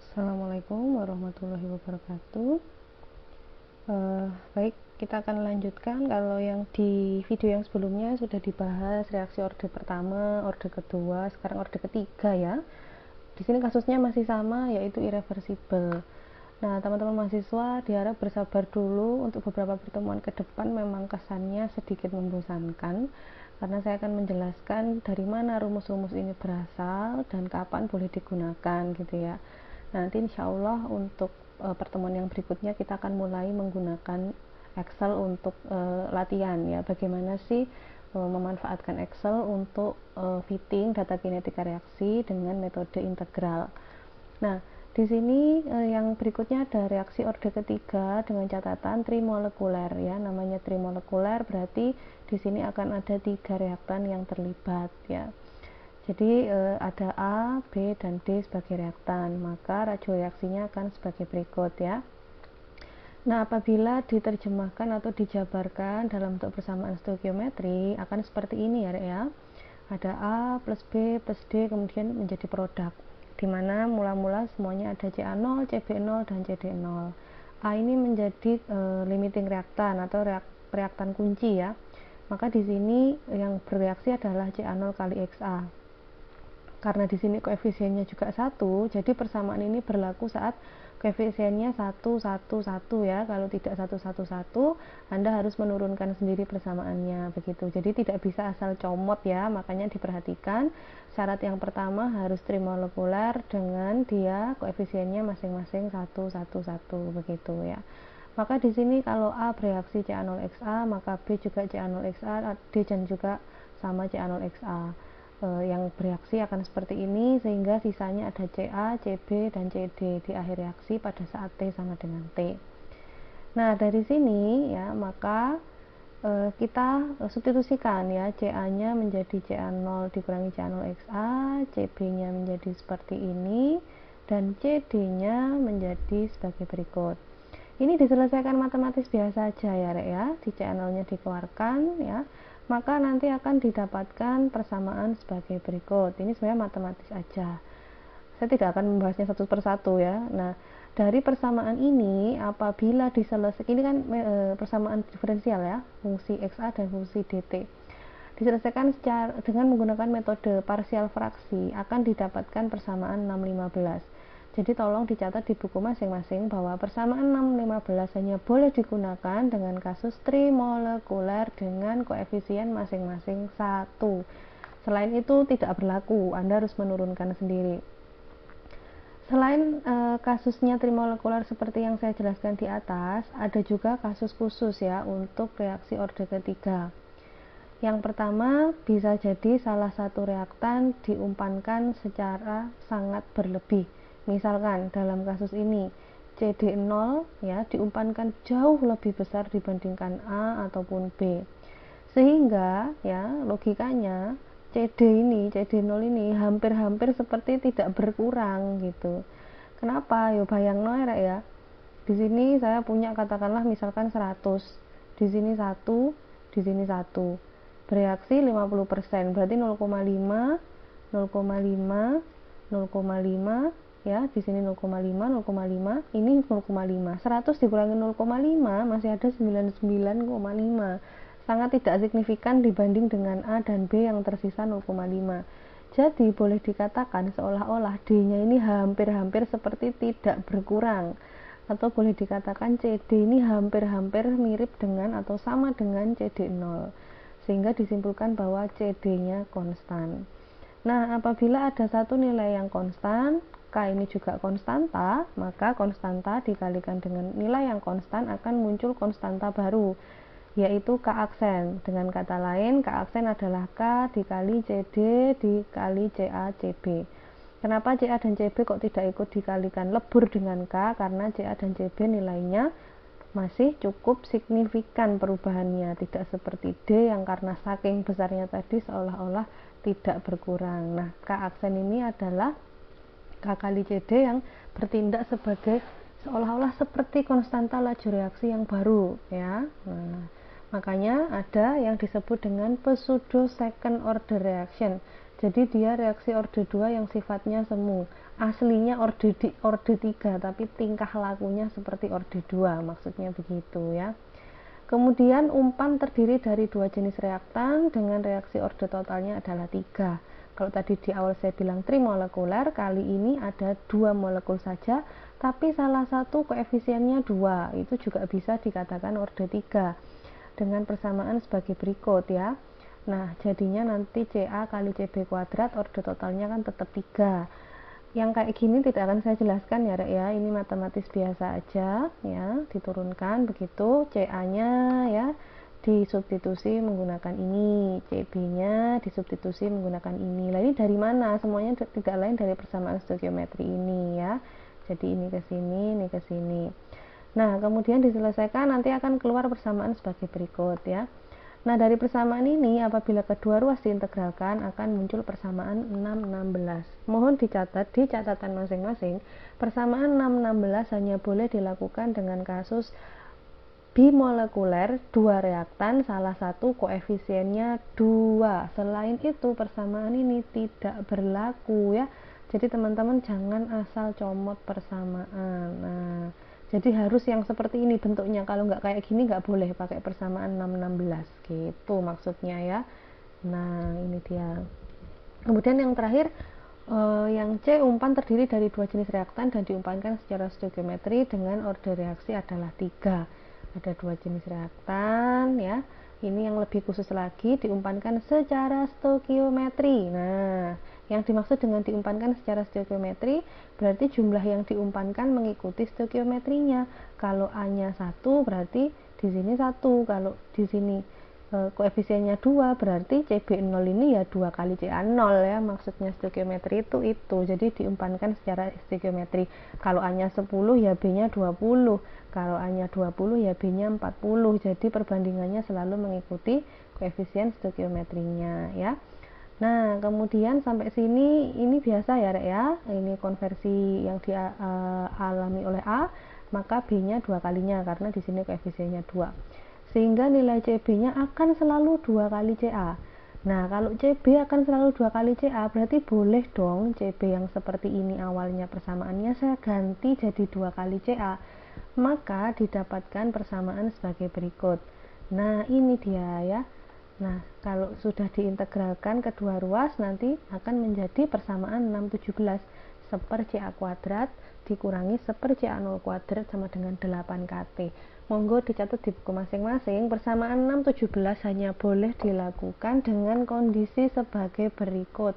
Assalamualaikum warahmatullahi wabarakatuh. Baik, kita akan lanjutkan. Kalau yang di video yang sebelumnya sudah dibahas reaksi orde pertama, orde kedua, sekarang orde ketiga ya. Di sini kasusnya masih sama, yaitu irreversible. Nah, teman-teman mahasiswa diharap bersabar dulu. Untuk beberapa pertemuan ke depan memang kesannya sedikit membosankan, karena saya akan menjelaskan dari mana rumus-rumus ini berasal dan kapan boleh digunakan gitu ya. Nanti insya Allah untuk pertemuan yang berikutnya kita akan mulai menggunakan Excel untuk latihan ya, bagaimana sih memanfaatkan Excel untuk fitting data kinetika reaksi dengan metode integral. Nah, di sini yang berikutnya ada reaksi orde ketiga dengan catatan trimolekuler ya. Namanya trimolekuler berarti di sini akan ada 3 reaktan yang terlibat ya. Jadi ada A, B, dan D sebagai reaktan, maka raju reaksinya akan sebagai berikut ya. Nah, apabila diterjemahkan atau dijabarkan dalam bentuk persamaan stoikiometri akan seperti ini ya. Ada A plus B plus D kemudian menjadi produk, dimana mula-mula semuanya ada CA0, CB0, dan CD0. A ini menjadi limiting reaktan atau reaktan kunci ya. Maka di sini yang bereaksi adalah CA0 kali XA. Karena di sini koefisiennya juga 1, jadi persamaan ini berlaku saat koefisiennya 1, 1, 1 ya. Kalau tidak 1, 1, 1, Anda harus menurunkan sendiri persamaannya begitu. Jadi tidak bisa asal comot ya, makanya diperhatikan syarat yang pertama harus trimolekuler dengan dia koefisiennya masing-masing 1, 1, 1 begitu ya. Maka di sini kalau A bereaksi CA0XA, maka B juga CA0XA, D dan juga sama CA0XA. Yang bereaksi akan seperti ini, sehingga sisanya ada CA, CB, dan CD di akhir reaksi pada saat T sama dengan T. Nah, dari sini ya, maka kita substitusikan ya, CA-nya menjadi CA0 dikurangi CA0XA, CB-nya menjadi seperti ini, dan CD-nya menjadi sebagai berikut. Ini diselesaikan matematis biasa aja ya, Rek ya. Di CA0-nya dikeluarkan ya, maka nanti akan didapatkan persamaan sebagai berikut. Ini sebenarnya matematis aja, saya tidak akan membahasnya satu persatu ya. Nah, dari persamaan ini apabila diselesaikan, ini kan persamaan diferensial ya, fungsi XA dan fungsi DT diselesaikan dengan menggunakan metode parsial fraksi, akan didapatkan persamaan 6-15. Jadi tolong dicatat di buku masing-masing bahwa persamaan 6-15 hanya boleh digunakan dengan kasus trimolekuler dengan koefisien masing-masing 1. Selain itu tidak berlaku, Anda harus menurunkan sendiri. Selain kasusnya trimolekuler seperti yang saya jelaskan di atas, ada juga kasus khusus ya untuk reaksi orde ketiga. Yang pertama, bisa jadi salah satu reaktan diumpankan secara sangat berlebih. Misalkan dalam kasus ini CD0 ya diumpankan jauh lebih besar dibandingkan A ataupun B. Sehingga ya logikanya CD0 ini hampir-hampir seperti tidak berkurang gitu. Kenapa? Yo bayangno ya. Di sini saya punya katakanlah misalkan 100. Di sini 1, di sini 1. Bereaksi 50%, berarti 0,5, 0,5, 0,5 ya, di sini 0,5, 0,5, ini 0,5. 100 dikurangi 0,5 masih ada 99,5. Sangat tidak signifikan dibanding dengan A dan B yang tersisa 0,5. Jadi boleh dikatakan seolah-olah D-nya ini hampir-hampir seperti tidak berkurang, atau boleh dikatakan CD ini hampir-hampir mirip dengan atau sama dengan CD0, sehingga disimpulkan bahwa CD-nya konstan. Nah, apabila ada satu nilai yang konstan, K ini juga konstanta, maka konstanta dikalikan dengan nilai yang konstan akan muncul konstanta baru, yaitu K aksen. Dengan kata lain, K aksen adalah K dikali CD dikali CA CB. Kenapa CA dan CB kok tidak ikut dikalikan lebur dengan K? Karena CA dan CB nilainya masih cukup signifikan perubahannya, tidak seperti D yang karena saking besarnya tadi seolah-olah tidak berkurang. Nah, K aksen ini adalah K kali CD yang bertindak sebagai seolah-olah seperti konstanta laju reaksi yang baru ya. Nah, makanya ada yang disebut dengan pseudo second order reaction. Jadi dia reaksi orde 2 yang sifatnya semu. aslinya orde 3 tapi tingkah lakunya seperti orde 2, maksudnya begitu ya. Kemudian umpan terdiri dari dua jenis reaktan dengan reaksi orde totalnya adalah 3. Kalau tadi di awal saya bilang trimolekuler, kali ini ada 2 molekul saja, tapi salah satu koefisiennya 2. Itu juga bisa dikatakan orde 3 dengan persamaan sebagai berikut ya. Nah, jadinya nanti Ca kali Cb kuadrat orde totalnya kan tetap 3. Yang kayak gini tidak akan saya jelaskan ya Rek ya, ini matematis biasa aja ya, diturunkan begitu. Ca nya ya disubstitusi menggunakan ini, Cb nya disubstitusi menggunakan ini. Nah, ini dari mana? Semuanya tidak lain dari persamaan stoikiometri ini ya. Jadi ini ke sini, ini ke sini. Nah, kemudian diselesaikan nanti akan keluar persamaan sebagai berikut ya. Nah, dari persamaan ini apabila kedua ruas diintegralkan akan muncul persamaan 6-16. Mohon dicatat di catatan masing-masing, persamaan 6-16 hanya boleh dilakukan dengan kasus bimolekuler, 2 reaktan, salah satu koefisiennya 2. Selain itu persamaan ini tidak berlaku ya. Jadi teman-teman jangan asal comot persamaan. Nah, jadi harus yang seperti ini bentuknya. Kalau nggak kayak gini nggak boleh pakai persamaan 6-16 gitu maksudnya ya. Nah, ini dia. Kemudian yang terakhir, yang C, umpan terdiri dari dua jenis reaktan dan diumpankan secara stoikiometri dengan orde reaksi adalah 3. Ada dua jenis reaktan ya. Ini yang lebih khusus lagi, diumpankan secara stoikiometri. Nah, yang dimaksud dengan diumpankan secara stoikiometri berarti jumlah yang diumpankan mengikuti stoikiometrinya. Kalau A-nya 1 berarti di sini 1. Kalau di sini koefisiennya 2 berarti CB0 ini ya 2 kali CA0 ya, maksudnya stoikiometri itu. Jadi diumpankan secara stoikiometri. Kalau A-nya 10 ya B-nya 20. Kalau A-nya 20 ya B-nya 40. Jadi perbandingannya selalu mengikuti koefisien stoikiometrinya ya. Nah, kemudian sampai sini ini biasa ya Rek ya. Ini konversi yang dialami oleh A, maka B-nya 2 kalinya karena di sini koefisiennya 2. Sehingga nilai CB-nya akan selalu 2 kali CA. Nah, kalau CB akan selalu 2 kali CA, berarti boleh dong CB yang seperti ini awalnya persamaannya saya ganti jadi 2 kali CA. Maka didapatkan persamaan sebagai berikut. Nah, ini dia ya. Nah, kalau sudah diintegralkan kedua ruas nanti akan menjadi persamaan 6/17 seper CA kuadrat dikurangi seper CA0 kuadrat sama dengan 8 kT. Monggo dicatat di buku masing-masing, persamaan 6/17 hanya boleh dilakukan dengan kondisi sebagai berikut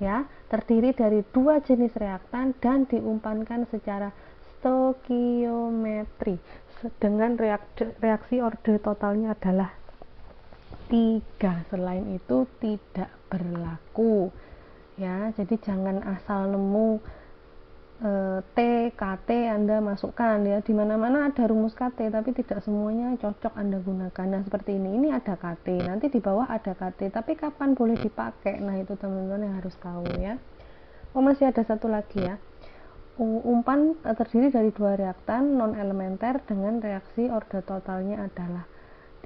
ya, terdiri dari dua jenis reaktan dan diumpankan secara stoikiometri dengan reaksi orde totalnya adalah 3. Selain itu tidak berlaku ya. Jadi jangan asal nemu T, KT Anda masukkan ya. Di mana-mana ada rumus KT tapi tidak semuanya cocok Anda gunakan. Nah, seperti ini. Ini ada KT, nanti di bawah ada KT, tapi kapan boleh dipakai? Nah, itu teman-teman yang harus tahu ya. Oh, masih ada satu lagi ya. Umpan terdiri dari dua reaktan non elementer dengan reaksi orde totalnya adalah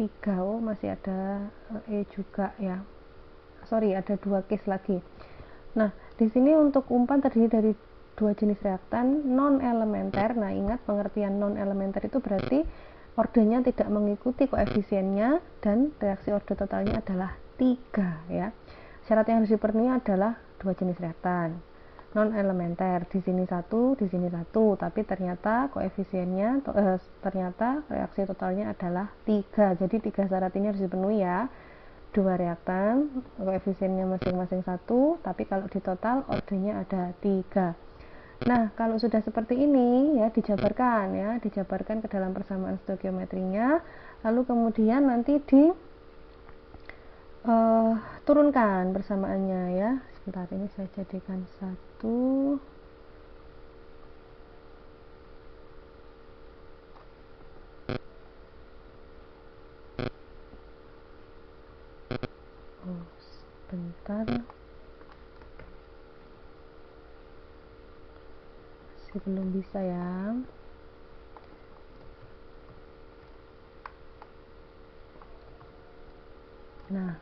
3. Oh, masih ada E juga ya. Sorry, ada 2 case lagi. Nah, di sini untuk umpan terdiri dari dua jenis reaktan non elementer. Nah, ingat pengertian non elementer itu berarti ordenya tidak mengikuti koefisiennya dan reaksi orde totalnya adalah 3 ya. Syarat yang harus dipenuhi adalah dua jenis reaktan non elementer, di sini 1, di sini 1, tapi ternyata koefisiennya ternyata reaksi totalnya adalah 3. Jadi 3 syarat ini harus dipenuhi ya. Dua reaktan koefisiennya masing-masing 1, tapi kalau di total ordenya ada 3. Nah, kalau sudah seperti ini ya dijabarkan ke dalam persamaan stoikiometrinya, lalu kemudian nanti turunkan persamaannya ya. Sebentar, ini saya jadikan 1. Oh, sebentar. Belum bisa ya. Nah,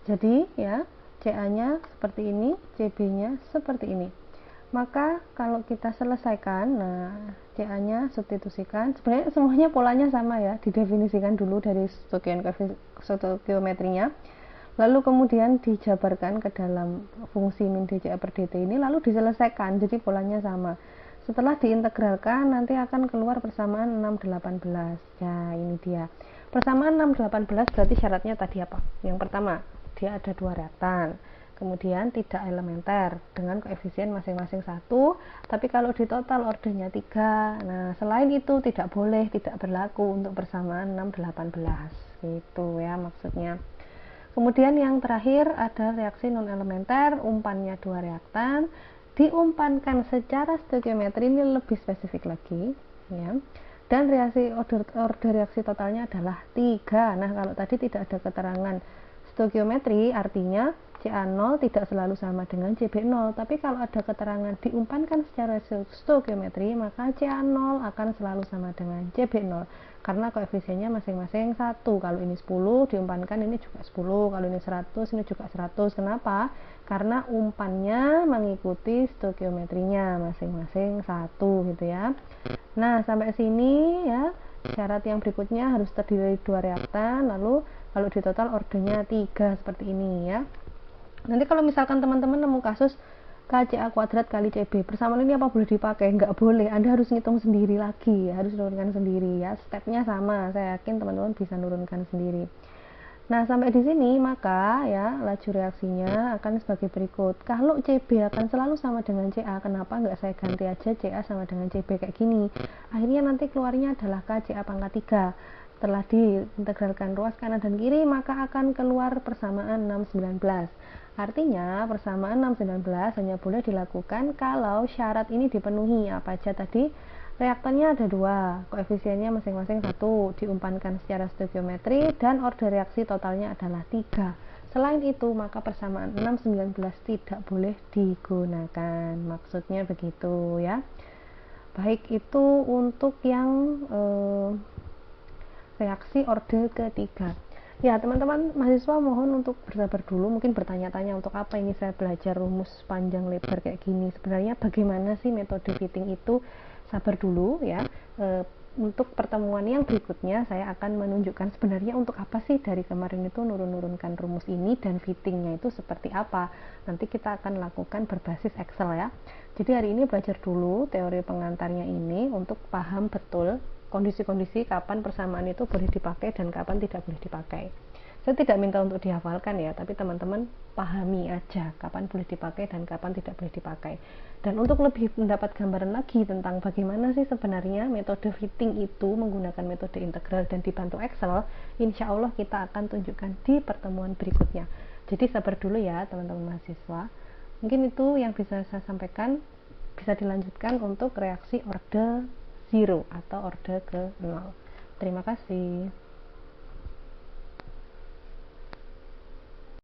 jadi ya CA nya seperti ini, CB nya seperti ini. Maka kalau kita selesaikan, nah CA nya substitusikan, sebenarnya semuanya polanya sama ya, didefinisikan dulu dari stoikiometrinya, lalu kemudian dijabarkan ke dalam fungsi min dCA per dt ini, lalu diselesaikan, jadi polanya sama. Setelah diintegralkan nanti akan keluar persamaan 6/18. Ya, ini dia persamaan 6/18. Berarti syaratnya tadi apa? Yang pertama, dia ada dua reaktan, kemudian tidak elementer dengan koefisien masing-masing 1, tapi kalau di total ordernya 3. Nah, selain itu tidak boleh, tidak berlaku untuk persamaan 6/18. Gitu ya maksudnya. Kemudian yang terakhir ada reaksi non elementer, umpannya dua reaktan, diumpankan secara stoikiometri, ini lebih spesifik lagi ya. Dan order reaksi totalnya adalah 3. Nah, kalau tadi tidak ada keterangan stoikiometri, artinya CA0 tidak selalu sama dengan CB0, tapi kalau ada keterangan diumpankan secara stoikiometri, maka CA0 akan selalu sama dengan CB0 karena koefisiennya masing-masing 1. Kalau ini 10 diumpankan, ini juga 10, kalau ini 100, ini juga 100. Kenapa? Karena umpannya mengikuti stoikiometrinya masing-masing 1 gitu ya. Nah, sampai sini ya. Syarat yang berikutnya harus terdiri dari dua reaktan, lalu kalau di total ordernya 3 seperti ini ya. Nanti kalau misalkan teman-teman nemu kasus KCA kuadrat kali CB, persamaan ini apa boleh dipakai? Nggak boleh, Anda harus ngitung sendiri lagi, harus nurunkan sendiri ya. Stepnya sama, saya yakin teman-teman bisa nurunkan sendiri. Nah, sampai di sini maka ya laju reaksinya akan sebagai berikut. Kalau CB akan selalu sama dengan CA, kenapa nggak saya ganti aja CA sama dengan CB kayak gini? Akhirnya nanti keluarnya adalah KCA pangkat 3. Setelah diintegralkan ruas kanan dan kiri, maka akan keluar persamaan 6/19. Artinya persamaan 6/19 hanya boleh dilakukan kalau syarat ini dipenuhi. Apa aja tadi? Reaktannya ada dua, koefisiennya masing-masing 1, diumpankan secara stoikiometri, dan order reaksi totalnya adalah 3. Selain itu, maka persamaan 6/19 tidak boleh digunakan. Maksudnya begitu ya. Baik, itu untuk yang reaksi order ketiga. Ya, teman-teman mahasiswa mohon untuk bersabar dulu, mungkin bertanya-tanya untuk apa ini saya belajar rumus panjang lebar kayak gini. Sebenarnya bagaimana sih metode fitting itu? Sabar dulu ya. Untuk pertemuan yang berikutnya saya akan menunjukkan sebenarnya untuk apa sih dari kemarin itu nurun-nurunkan rumus ini dan fittingnya itu seperti apa. Nanti kita akan lakukan berbasis Excel ya. Jadi hari ini belajar dulu teori pengantarnya ini untuk paham betul kondisi-kondisi kapan persamaan itu boleh dipakai dan kapan tidak boleh dipakai. Saya tidak minta untuk dihafalkan ya, tapi teman-teman pahami aja kapan boleh dipakai dan kapan tidak boleh dipakai. Dan untuk lebih mendapat gambaran lagi tentang bagaimana sih sebenarnya metode fitting itu menggunakan metode integral dan dibantu Excel, insya Allah kita akan tunjukkan di pertemuan berikutnya. Jadi sabar dulu ya teman-teman mahasiswa. Mungkin itu yang bisa saya sampaikan. Bisa dilanjutkan untuk reaksi order 0 atau order ke 0. Terima kasih.